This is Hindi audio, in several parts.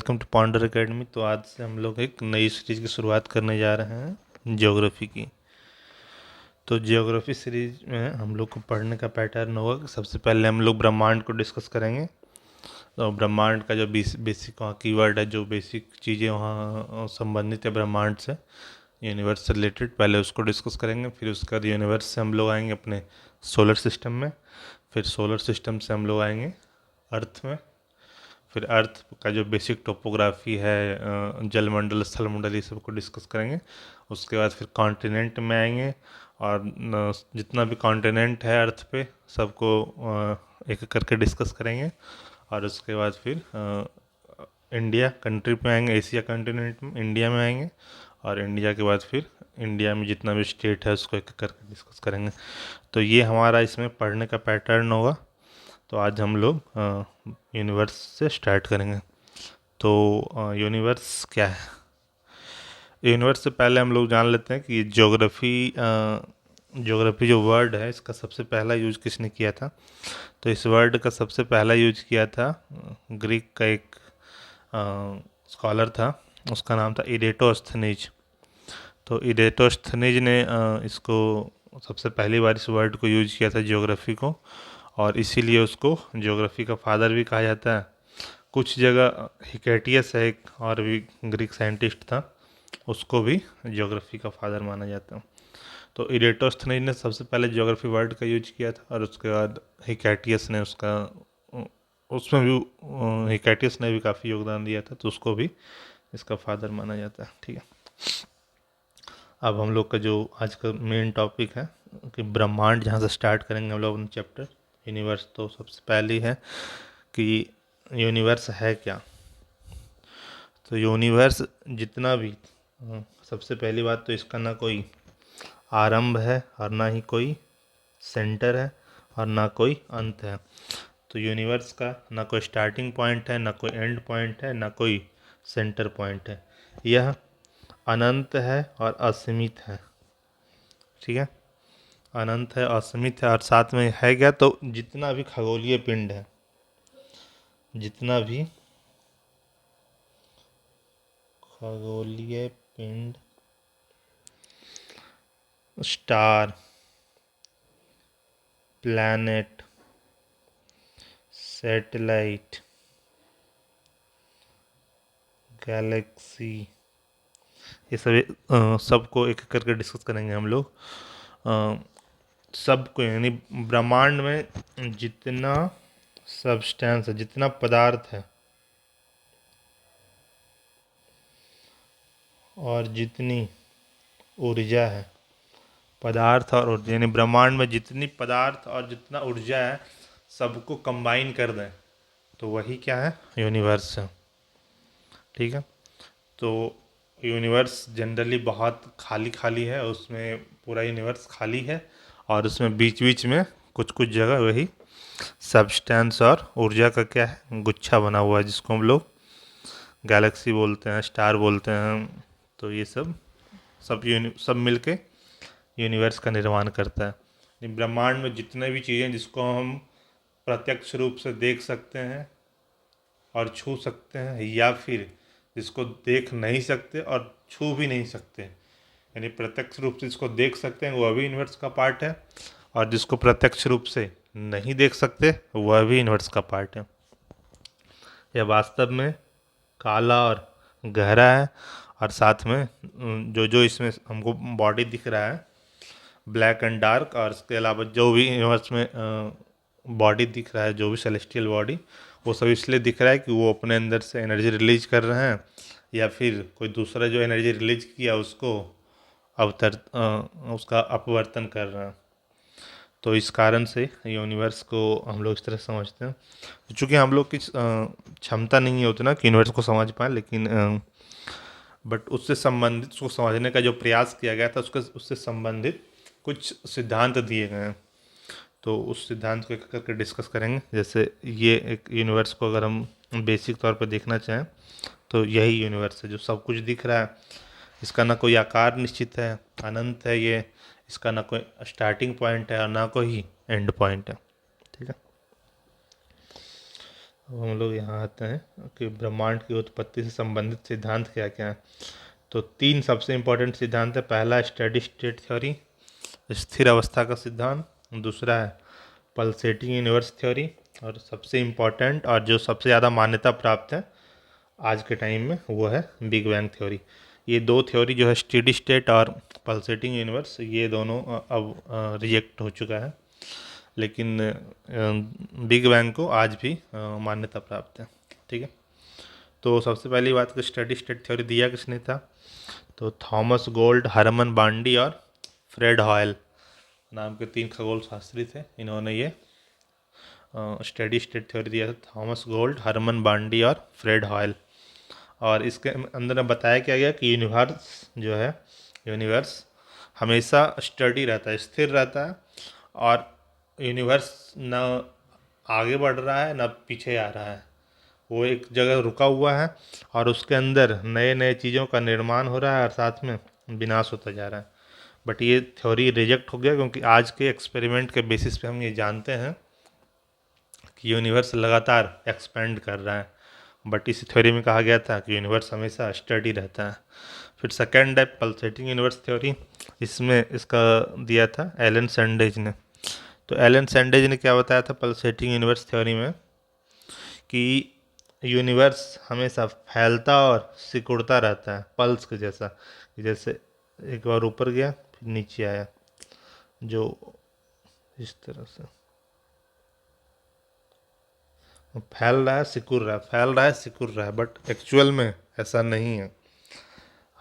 Welcome to ponder academy. तो आज से हम लोग एक नई सीरीज की शुरुआत करने जा रहे हैं ज्योग्राफी की। तो ज्योग्राफी सीरीज में हम लोग को पढ़ने का पैटर्न होगा कि सबसे पहले हम लोग ब्रह्मांड को डिस्कस करेंगे। तो ब्रह्मांड का जो बेसिक वहाँ कीवर्ड है, जो बेसिक चीज़ें वहाँ संबंधित है ब्रह्मांड से, यूनिवर्स से रिलेटेड, पहले उसको डिस्कस करेंगे। फिर उसके बाद यूनिवर्स से हम लोग आएंगे अपने सोलर सिस्टम में। फिर सोलर सिस्टम से हम लोग आएंगे अर्थ में। फिर अर्थ का जो बेसिक टोपोग्राफी है, जलमंडल, स्थलमंडल, ये सब को डिस्कस करेंगे। उसके बाद फिर कॉन्टिनेंट में आएंगे और जितना भी कॉन्टिनेंट है अर्थ पे सबको एक एक करके डिस्कस करेंगे। और उसके बाद फिर इंडिया कंट्री पे आएंगे, एशिया कॉन्टिनेंट में इंडिया में आएंगे। और इंडिया के बाद फिर इंडिया में जितना भी स्टेट है उसको एक एक करके डिस्कस करेंगे। तो ये हमारा इसमें पढ़ने का पैटर्न होगा। तो आज हम लोग यूनिवर्स से स्टार्ट करेंगे। तो यूनिवर्स क्या है? यूनिवर्स से पहले हम लोग जान लेते हैं कि ज्योग्राफी जो वर्ड है इसका सबसे पहला यूज किसने किया था। तो इस वर्ड का सबसे पहला यूज किया था ग्रीक का एक स्कॉलर था, उसका नाम था इरेटोस्थनीज। तो इरेटोस्थनीज ने इसको सबसे पहली बार इस वर्ड को यूज किया था ज्योग्राफी को, और इसीलिए उसको ज्योग्राफी का फादर भी कहा जाता है। कुछ जगह हिकेटियस है एक और भी ग्रीक साइंटिस्ट था, उसको भी ज्योग्राफी का फादर माना जाता है। तो इरेटोस्थनीज ने सबसे पहले ज्योग्राफी वर्ड का यूज किया था, और उसके बाद हिकेटियस ने उसका उसमें भी हिकेटियस ने भी काफ़ी योगदान दिया था, तो उसको भी इसका फादर माना जाता है। ठीक है, अब हम लोग का जो आज का मेन टॉपिक है कि ब्रह्मांड, जहाँ से स्टार्ट करेंगे हम लोग अपना चैप्टर यूनिवर्स। तो सबसे पहली है कि यूनिवर्स है क्या। तो यूनिवर्स जितना भी सबसे पहली बात तो इसका ना कोई आरंभ है और ना ही कोई सेंटर है और ना कोई अंत है। तो यूनिवर्स का ना कोई स्टार्टिंग पॉइंट है, ना कोई एंड पॉइंट है, ना कोई सेंटर पॉइंट है। यह अनंत है और असीमित है। ठीक है, अनंत है, असीमित है, और साथ में है क्या, तो जितना भी खगोलीय पिंड है, जितना भी खगोलीय पिंड, स्टार, प्लैनेट, सैटेलाइट, गैलेक्सी, ये सभी सबको एक एक करके डिस्कस करेंगे हम लोग। सबको यानी ब्रह्मांड में जितना सब्सटेंस है, जितना पदार्थ है, और जितनी ऊर्जा है, पदार्थ और ऊर्जा, यानी ब्रह्मांड में जितनी पदार्थ और जितना ऊर्जा है सबको कंबाइन कर दें तो वही क्या है, यूनिवर्स है। ठीक है, तो यूनिवर्स जनरली बहुत खाली खाली है, उसमें पूरा यूनिवर्स खाली है, और उसमें बीच बीच में कुछ कुछ जगह वही सब्सटेंस और ऊर्जा का क्या है, गुच्छा बना हुआ है, जिसको हम लोग गैलेक्सी बोलते हैं, स्टार बोलते हैं। तो ये सब मिलके यूनिवर्स का निर्माण करता है। ब्रह्मांड में जितने भी चीज़ें जिसको हम प्रत्यक्ष रूप से देख सकते हैं और छू सकते हैं, या फिर जिसको देख नहीं सकते और छू भी नहीं सकते, यानी प्रत्यक्ष रूप से जिसको देख सकते हैं वह भी यूनिवर्स का पार्ट है, और जिसको प्रत्यक्ष रूप से नहीं देख सकते वह भी यूनिवर्स का पार्ट है। यह वास्तव में काला और गहरा है, और साथ में जो जो इसमें हमको बॉडी दिख रहा है ब्लैक एंड डार्क, और इसके अलावा जो भी यूनिवर्स में बॉडी दिख रहा है, जो भी सेलेस्टियल बॉडी, वो सब इसलिए दिख रहा है कि वो अपने अंदर से एनर्जी रिलीज कर रहे हैं, या फिर कोई दूसरा जो एनर्जी रिलीज किया उसको उसका अपवर्तन कर रहे हैं। तो इस कारण से यूनिवर्स को हम लोग इस तरह समझते हैं। चूँकि हम लोग की क्षमता नहीं होती ना कि यूनिवर्स को समझ पाए, लेकिन बट उससे संबंधित, उसको समझने का जो प्रयास किया गया था उससे संबंधित कुछ सिद्धांत दिए गए हैं। तो उस सिद्धांत को एक करके डिस्कस करेंगे। जैसे ये एक यूनिवर्स को अगर हम बेसिक तौर पर देखना चाहें तो यही यूनिवर्स है जो सब कुछ दिख रहा है। इसका ना कोई आकार निश्चित है, अनंत है ये, इसका ना कोई स्टार्टिंग पॉइंट है और ना कोई एंड पॉइंट है। ठीक है, अब हम लोग यहाँ आते हैं कि ब्रह्मांड की उत्पत्ति से संबंधित सिद्धांत क्या क्या है। तो तीन सबसे इम्पोर्टेंट सिद्धांत है। पहला स्टेडी स्टेट थ्योरी, स्थिर अवस्था का सिद्धांत। दूसरा है पल्सेटिंग यूनिवर्स थ्योरी। और सबसे इम्पोर्टेंट और जो सबसे ज़्यादा मान्यता प्राप्त है आज के टाइम में वो है बिग बैंग थ्योरी। ये दो थ्योरी जो है स्टेडी स्टेट और पल्सेटिंग यूनिवर्स, ये दोनों अब रिजेक्ट हो चुका है, लेकिन बिग बैंग को आज भी मान्यता प्राप्त है। ठीक है, तो सबसे पहली बात कि स्टेडी स्टेट थ्योरी दिया किसने था, तो थॉमस गोल्ड, हरमन बांडी और फ्रेड हॉयल नाम के तीन खगोल शास्त्री थे। इन्होंने ये स्टेडी स्टेट थ्योरी दिया था, थॉमस गोल्ड, हरमन बांडी और फ्रेड हॉयल। और इसके अंदर बताया क्या गया कि यूनिवर्स जो है, यूनिवर्स हमेशा स्टडी रहता है, स्थिर रहता है, और यूनिवर्स न आगे बढ़ रहा है न पीछे आ रहा है, वो एक जगह रुका हुआ है और उसके अंदर नए नए चीज़ों का निर्माण हो रहा है और साथ में विनाश होता जा रहा है। बट ये थ्योरी रिजेक्ट हो गया क्योंकि आज के एक्सपेरिमेंट के बेसिस पे हम ये जानते हैं कि यूनिवर्स लगातार एक्सपेंड कर रहा है। बट इस थ्योरी में कहा गया था कि यूनिवर्स हमेशा स्टडी रहता है। फिर सेकेंड है पल्सेटिंग यूनिवर्स थ्योरी। इसमें इसका दिया था एलन सैंडविच ने। तो एलन सैंडविच ने क्या बताया था पल्सेटिंग यूनिवर्स थ्योरी में कि यूनिवर्स हमेशा फैलता और सिकुड़ता रहता है, पल्स के जैसा, जैसे एक बार ऊपर गया फिर नीचे आया, जो इस तरह से फैल रहा है सिकुड़ रहा है, फैल रहा है सिकुड़ रहा है, बट एक्चुअल में ऐसा नहीं है।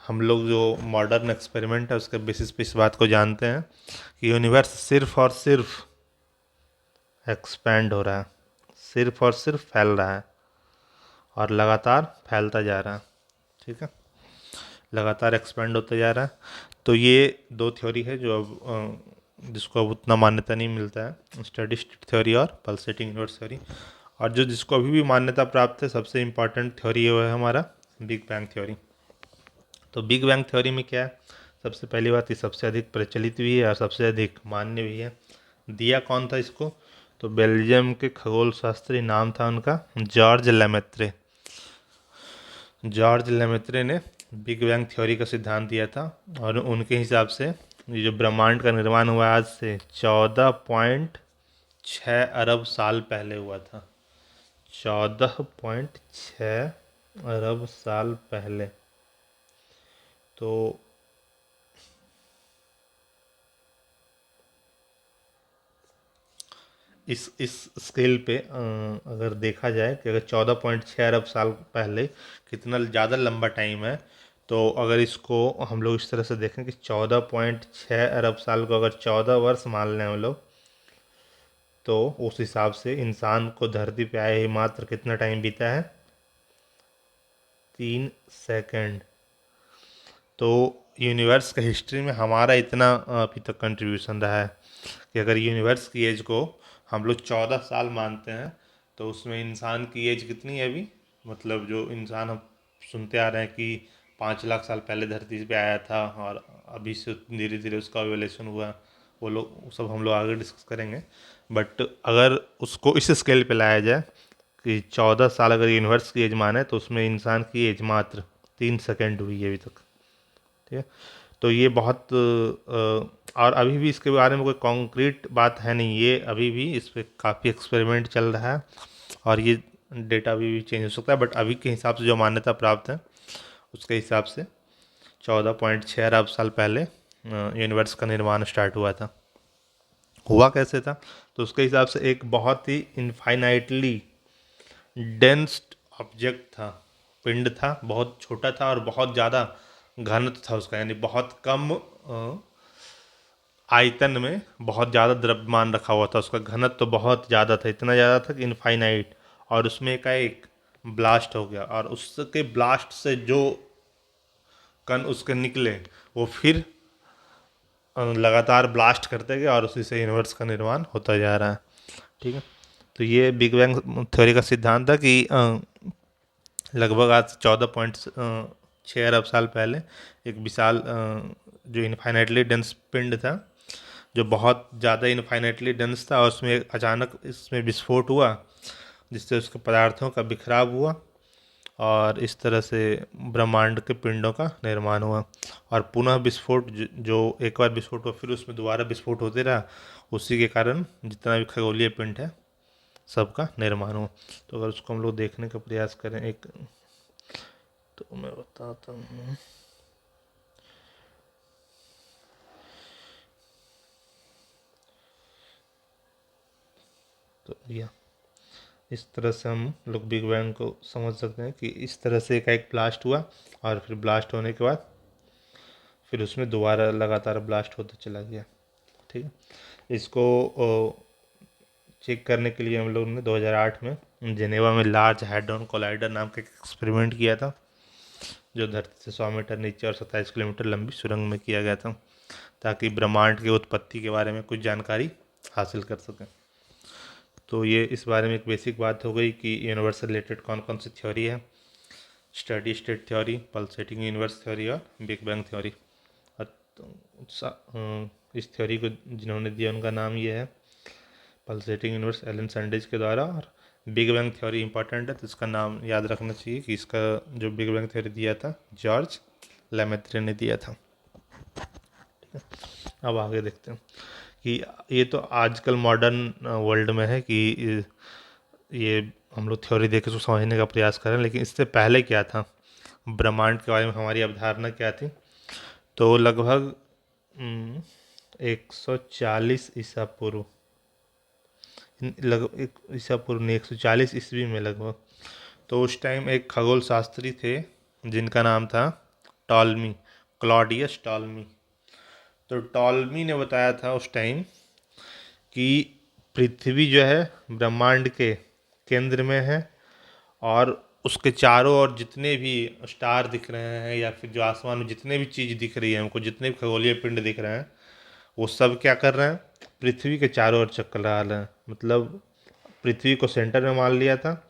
हम लोग जो मॉडर्न एक्सपेरिमेंट है उसके बेसिस पे इस बात को जानते हैं कि यूनिवर्स सिर्फ और सिर्फ एक्सपैंड हो रहा है, सिर्फ और सिर्फ फैल रहा है और लगातार फैलता जा रहा है। ठीक है, लगातार एक्सपेंड होता जा रहा है। तो ये दो थ्योरी है जो अब जिसको अब उतना मान्यता नहीं मिलता है, स्टेडी स्टेट थ्योरी और पल्सेटिंग यूनिवर्स थ्योरी। और जो जिसको अभी भी मान्यता प्राप्त है सबसे इम्पॉर्टेंट थ्योरी वो है हमारा बिग बैंग थ्योरी। तो बिग बैंग थ्योरी में क्या है, सबसे पहली बात ये सबसे अधिक प्रचलित भी है और सबसे अधिक मान्य भी है। दिया कौन था इसको, तो बेल्जियम के खगोल शास्त्री, नाम था उनका जॉर्ज लेमेत्रे। जॉर्ज लेमेत्रे ने बिग बैंग थ्योरी का सिद्धांत दिया था और उनके हिसाब से ये जो ब्रह्मांड का निर्माण हुआ आज से 14.6 अरब साल पहले हुआ था। 14.6 अरब साल पहले। तो इस स्केल पे अगर देखा जाए कि अगर 14.6 अरब साल पहले कितना ज़्यादा लंबा टाइम है, तो अगर इसको हम लोग इस तरह से देखें कि 14.6 अरब साल को अगर 14 वर्ष मान लें हम लोग, तो उस हिसाब से इंसान को धरती पे आए ही मात्र कितना टाइम बीता है, 3 सेकंड। तो यूनिवर्स का हिस्ट्री में हमारा इतना अभी तक कंट्रीब्यूशन रहा है कि अगर यूनिवर्स की एज को हम लोग 14 साल मानते हैं, तो उसमें इंसान की एज कितनी है अभी, मतलब जो इंसान हम सुनते आ रहे हैं कि 5 लाख साल पहले धरती पे आया था और अभी से धीरे धीरे उसका एवोल्यूशन हुआ, वो लोग सब हम लोग आगे डिस्कस करेंगे। बट अगर उसको इस स्केल पे लाया जाए कि 14 साल अगर यूनिवर्स की एज माने, तो उसमें इंसान की एज मात्र 3 सेकंड हुई है अभी तक। ठीक है, तो ये बहुत और अभी भी इसके बारे में कोई कॉन्क्रीट बात है नहीं, ये अभी भी इस पर काफ़ी एक्सपेरिमेंट चल रहा है और ये डेटा अभी भी चेंज हो सकता है। बट अभी के हिसाब से जो मान्यता प्राप्त है उसके हिसाब से 14.6 अरब साल पहले यूनिवर्स का निर्माण स्टार्ट हुआ था। हुआ कैसे था, तो उसके हिसाब से एक बहुत ही इनफाइनाइटली डेंस ऑब्जेक्ट था, पिंड था, बहुत छोटा था और बहुत ज़्यादा घनत्व था उसका, यानी बहुत कम आयतन में बहुत ज़्यादा द्रव्यमान रखा हुआ था, उसका घनत्व तो बहुत ज़्यादा था, इतना ज़्यादा था कि इनफाइनाइट। और उसमें का एक ब्लास्ट हो गया और उसके ब्लास्ट से जो कण उसके निकले वो फिर लगातार ब्लास्ट करते गए और उसी से यूनिवर्स का निर्माण होता जा रहा है। ठीक है, तो ये बिग बैंग थ्योरी का सिद्धांत था कि लगभग आज 14.6 अरब साल पहले एक विशाल जो इनफाइनाइटली डेंस पिंड था, जो बहुत ज़्यादा इनफाइनाइटली डेंस था, और उसमें अचानक इसमें विस्फोट हुआ जिससे उसके पदार्थों का बिखराव हुआ और इस तरह से ब्रह्मांड के पिंडों का निर्माण हुआ। और पुनः विस्फोट जो एक बार विस्फोट हुआ फिर उसमें दोबारा विस्फोट होते रहा, उसी के कारण जितना भी खगोलीय पिंड है सबका निर्माण हुआ। तो अगर उसको हम लोग देखने का प्रयास करें एक, तो मैं बताता हूँ। तो यह इस तरह से हम लोग बिग बैंग को समझ सकते हैं कि इस तरह से एक ब्लास्ट हुआ और फिर ब्लास्ट होने के बाद फिर उसमें दोबारा लगातार ब्लास्ट होता चला गया। ठीक है, इसको चेक करने के लिए हम लोग ने 2008 में जेनेवा में लार्ज हैड्रॉन कोलाइडर नाम का एक एक्सपेरिमेंट किया था, जो धरती से 100 मीटर नीचे और 27 किलोमीटर लंबी सुरंग में किया गया था, ताकि ब्रह्मांड की उत्पत्ति के बारे में कुछ जानकारी हासिल कर सकें। तो ये इस बारे में एक बेसिक बात हो गई कि यूनिवर्स से रिलेटेड कौन कौन सी थ्योरी है, steady state theory, pulsating universe theory और बिग बैंग थ्योरी। इस थ्योरी को जिन्होंने दिया उनका नाम ये है पल्सेटिंग यूनिवर्स, एलन सैंडविच के द्वारा। और बिग बैंग थ्योरी इंपॉर्टेंट है तो इसका नाम याद रखना चाहिए कि इसका जो बिग बैंग थ्योरी दिया था जॉर्ज लेमेत्रे ने दिया था। अब आगे देखते हैं कि ये तो आजकल मॉडर्न वर्ल्ड में है कि ये हम लोग थ्योरी देख के उसको समझने का प्रयास करें, लेकिन इससे पहले क्या था, ब्रह्मांड के बारे में हमारी अवधारणा क्या थी। तो लगभग 140 ईसा पूर्व, लगभग ईसा पूर्व नहीं 140 ईस्वी में लगभग, तो उस टाइम एक खगोल शास्त्री थे जिनका नाम था टॉलमी, क्लॉडियस टॉलमी। तो टॉलमी ने बताया था उस टाइम कि पृथ्वी जो है ब्रह्मांड के केंद्र में है और उसके चारों ओर जितने भी स्टार दिख रहे हैं या फिर जो आसमान में जितने भी चीज़ दिख रही है हमको, जितने भी खगोलीय पिंड दिख रहे हैं, वो सब क्या कर रहे हैं, पृथ्वी के चारों ओर चक्कर लगा रहे हैं। मतलब पृथ्वी को सेंटर में मान लिया था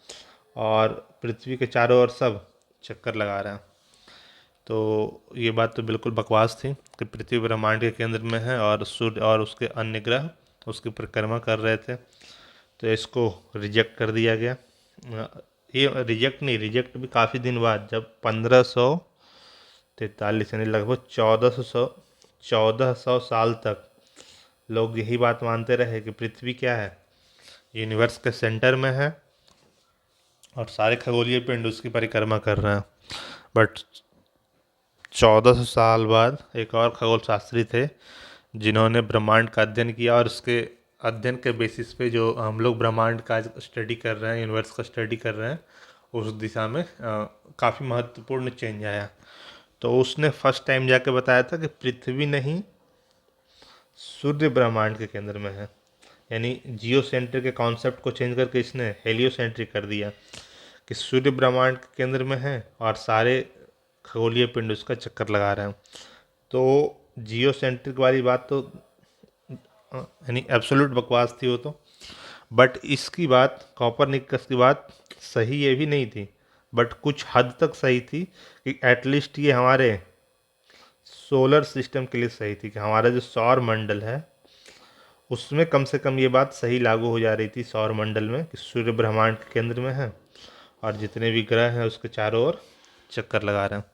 और पृथ्वी के चारों ओर सब चक्कर लगा रहे हैं। तो ये बात तो बिल्कुल बकवास थी कि पृथ्वी ब्रह्मांड के केंद्र में है और सूर्य और उसके अन्य ग्रह उसकी परिक्रमा कर रहे थे। तो इसको रिजेक्ट कर दिया गया। ये रिजेक्ट नहीं, रिजेक्ट भी काफ़ी दिन बाद, जब 1543 यानी लगभग 1400 साल तक लोग यही बात मानते रहे कि पृथ्वी क्या है, यूनिवर्स के सेंटर में है और सारे खगोलीय पिंड उसकी परिक्रमा कर रहे हैं। बट 1400 साल बाद एक और खगोल शास्त्री थे जिन्होंने ब्रह्मांड का अध्ययन किया और उसके अध्ययन के बेसिस पे जो हम लोग ब्रह्मांड का स्टडी कर रहे हैं, यूनिवर्स का स्टडी कर रहे हैं, उस दिशा में काफ़ी महत्वपूर्ण चेंज आया। तो उसने फर्स्ट टाइम जाके बताया था कि पृथ्वी नहीं, सूर्य ब्रह्मांड के केंद्र में है। यानी जियोसेंट्रिक के कॉन्सेप्ट को चेंज करके इसने हेलियोसेंट्रिक कर दिया कि सूर्य ब्रह्मांड के केंद्र में है और सारे खगोलीय पिंड उसका चक्कर लगा रहे हैं। तो जियोसेंट्रिक वाली बात तो यानी एब्सोल्यूट बकवास थी वो तो। बट इसकी बात, कॉपरनिकस की बात सही ये भी नहीं थी, बट कुछ हद तक सही थी कि एटलीस्ट ये हमारे सोलर सिस्टम के लिए सही थी कि हमारा जो सौर मंडल है उसमें कम से कम ये बात सही लागू हो जा रही थी सौर मंडल में कि सूर्य ब्रह्मांड के केंद्र में है और जितने भी ग्रह हैं उसके चारों ओर चक्कर लगा रहे हैं।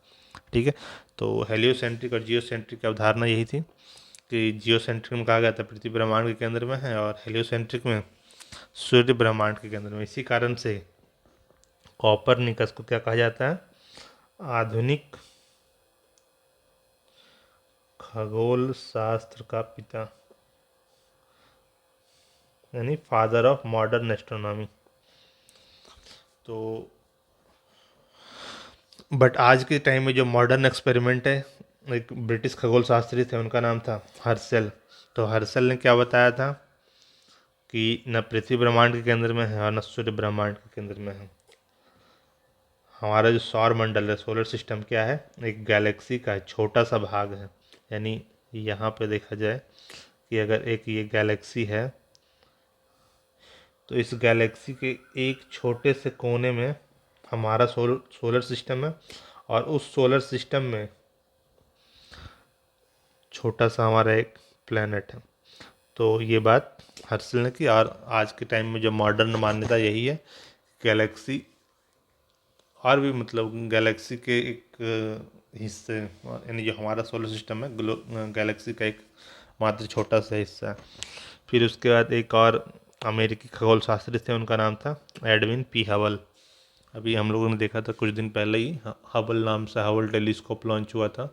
ठीक है, तो हेलियोसेंट्रिक और जियोसेंट्रिक की अवधारणा यही थी कि जियोसेंट्रिक में कहा गया था पृथ्वी ब्रह्मांड के केंद्र में है और हेलियोसेंट्रिक में सूर्य ब्रह्मांड के केंद्र में। इसी कारण से कॉपरनिकस को क्या कहा जाता है, आधुनिक खगोल शास्त्र का पिता, यानी फादर ऑफ मॉडर्न एस्ट्रोनॉमी। तो बट आज के टाइम में जो मॉडर्न एक्सपेरिमेंट है, एक ब्रिटिश खगोल शास्त्री थे उनका नाम था हर्सेल। तो हर्सेल ने क्या बताया था कि न पृथ्वी ब्रह्मांड के केंद्र में है और न सूर्य ब्रह्मांड के केंद्र में है। हमारा जो सौर मंडल है, सोलर सिस्टम क्या है, एक गैलेक्सी का छोटा सा भाग है। यानी यहाँ पे देखा जाए कि अगर एक ये गैलेक्सी है तो इस गैलेक्सी के एक छोटे से कोने में हमारा सोलर सिस्टम है और उस सोलर सिस्टम में छोटा सा हमारा एक प्लेनेट है। तो ये बात हर्षल ने की और आज के टाइम में जो मॉडर्न मान्यता यही है गैलेक्सी और भी मतलब गैलेक्सी के एक हिस्से, यानी जो हमारा सोलर सिस्टम है गैलेक्सी का एक मात्र छोटा सा हिस्सा है। फिर उसके बाद एक और अमेरिकी खगोल शास्त्री थे, उनका नाम था एडविन पी हबल। अभी हम लोगों ने देखा था कुछ दिन पहले ही, हबल नाम से हबल टेलीस्कोप लॉन्च हुआ था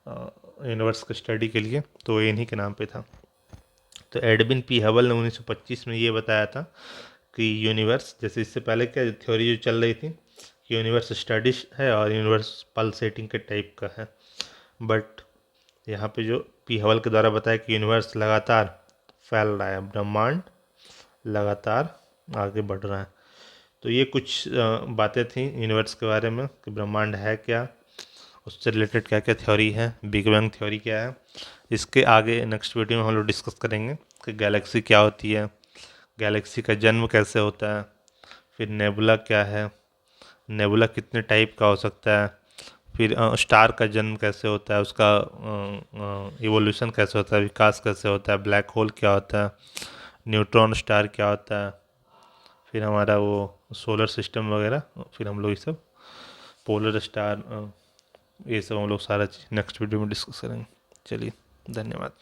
यूनिवर्स के स्टडी के लिए, तो इन्हीं के नाम पे था। तो एडविन पी हबल ने 1925 में ये बताया था कि यूनिवर्स, जैसे इससे पहले क्या थ्योरी जो चल रही थी, यूनिवर्स स्टडीज है और यूनिवर्स पल्सेटिंग के टाइप का है, बट यहाँ पे जो पी हबल के द्वारा बताया कि यूनिवर्स लगातार फैल रहा है, ब्रह्मांड लगातार आगे बढ़ रहा है। तो ये कुछ बातें थी यूनिवर्स के बारे में कि ब्रह्मांड है क्या, उससे रिलेटेड क्या क्या थ्योरी है, बिग बैंग थ्योरी क्या है। इसके आगे नेक्स्ट वीडियो में हम लोग डिस्कस करेंगे कि गैलेक्सी क्या होती है, गैलेक्सी का जन्म कैसे होता है, फिर नेबुला क्या है, नेबुला कितने टाइप का हो सकता है, फिर स्टार का जन्म कैसे होता है, उसका इवोल्यूशन कैसे होता है, विकास कैसे होता है, ब्लैक होल क्या होता है, न्यूट्रॉन स्टार क्या होता है, फिर हमारा वो सोलर सिस्टम वगैरह, फिर हम लोग ये सब पोलर स्टार, ये सब हम लोग सारा चीज़ नेक्स्ट वीडियो में डिस्कस करेंगे। चलिए, धन्यवाद।